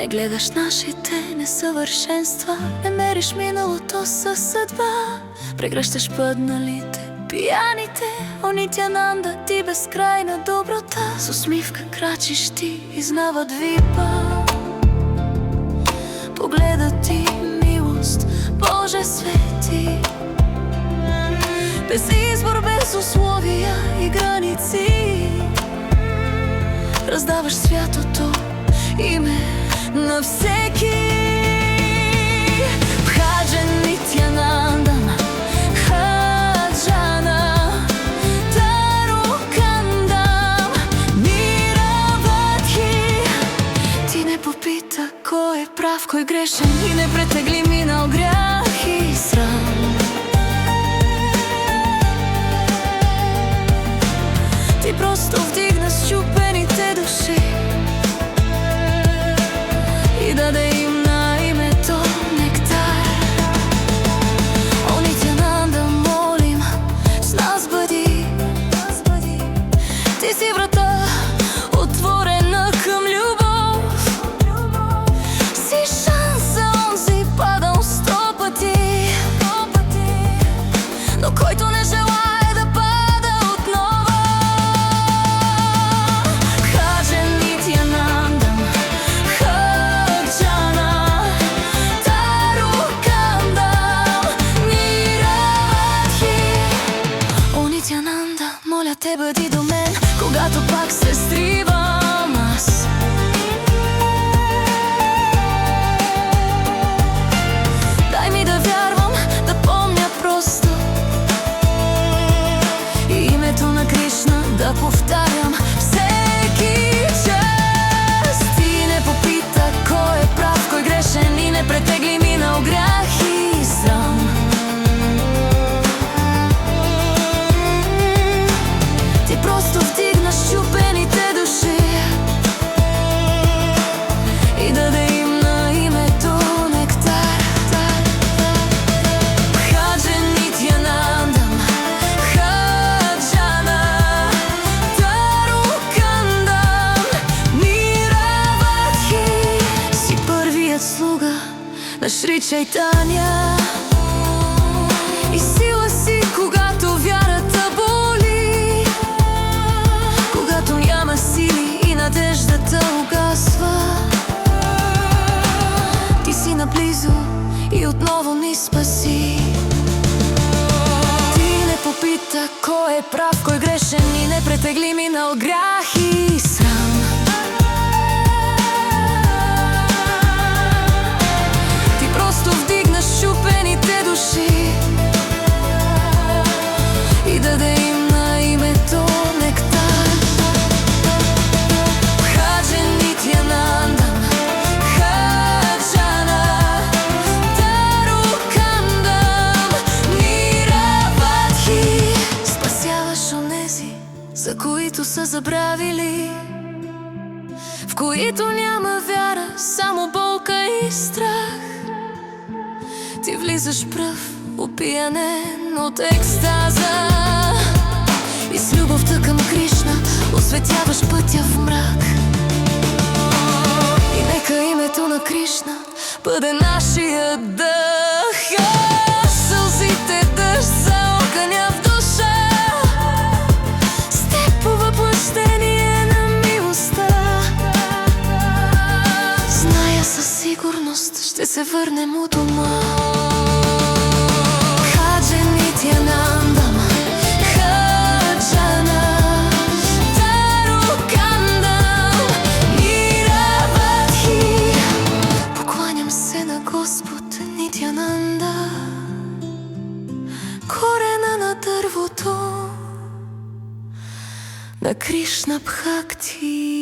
Не гледаш нашите несъвършенства, не мериш миналото със съдба. Прегръщаш падналите, пияните, о Нитянанда, ти безкрайна доброта. С усмивка крачиш ти, изнават випа. Погледът ти милост, Боже свети. Без избор, без условия и граници, раздаваш святото име на всеки. Бхаджан Нитянандам, Хаджана Тарукандам, Ниравадхи. Ти не попита кой е прав, кой грешен и не претегли минал грях и срам. Ти просто вдигна счупените души и даде им на името нектар. О Нитянанда, молим, с нас бъди. Ти си врата, отворена към любов. Си шанс за онзи падал 100 пъти, но който не желае да пада отново. Бхаджан Нитянандам, Хаджана Тарукандам, Ниравадхи. О Нитянанда, моля те, бъди до мен, когато пак се сривам аз. Дай ми да вярвам, да помня просто и името на Кришна да повтарям всеки час. Ти не попита кой е прав, кой грешен и не претегли минал грях и срам. Ти просто вдигна счупените души и даде им на името нектар. Бхаджан Нитянандам, Хаджана Тарукандам, Ниравадхи. Си първият слуга на Шри Чайтаня и сила си, когато вярата боли, когато няма сили и надеждата угасва. Ти си наблизо и отново ни спаси. Ти не попита кой е прав, кой грешен и не претегли минал грях и срам. Ти просто вдигна счупените души и даде им на името нектар. Бхаджан Нитянандам, Хаджана Тарукандам, Ниравадхи. Спасяваш онези, за които са забравили, в които няма вяра, само болка и страх. Ти влизаш пръв, опиянен от екстаза и с любовта към Кришна осветяваш пътя в мрак. И нека името на Кришна бъде нашия дъх. Сълзите дъжд за огъня в душа, с теб по въплъщение на милостта. Зная със сигурност, ще се върнем у дома. Бхаджан Нитянандам, Хаджана Тарукандам, Ниравадхи. Покланям се на Господ Нитянанда, корена на дървото на Кришна Бхакти.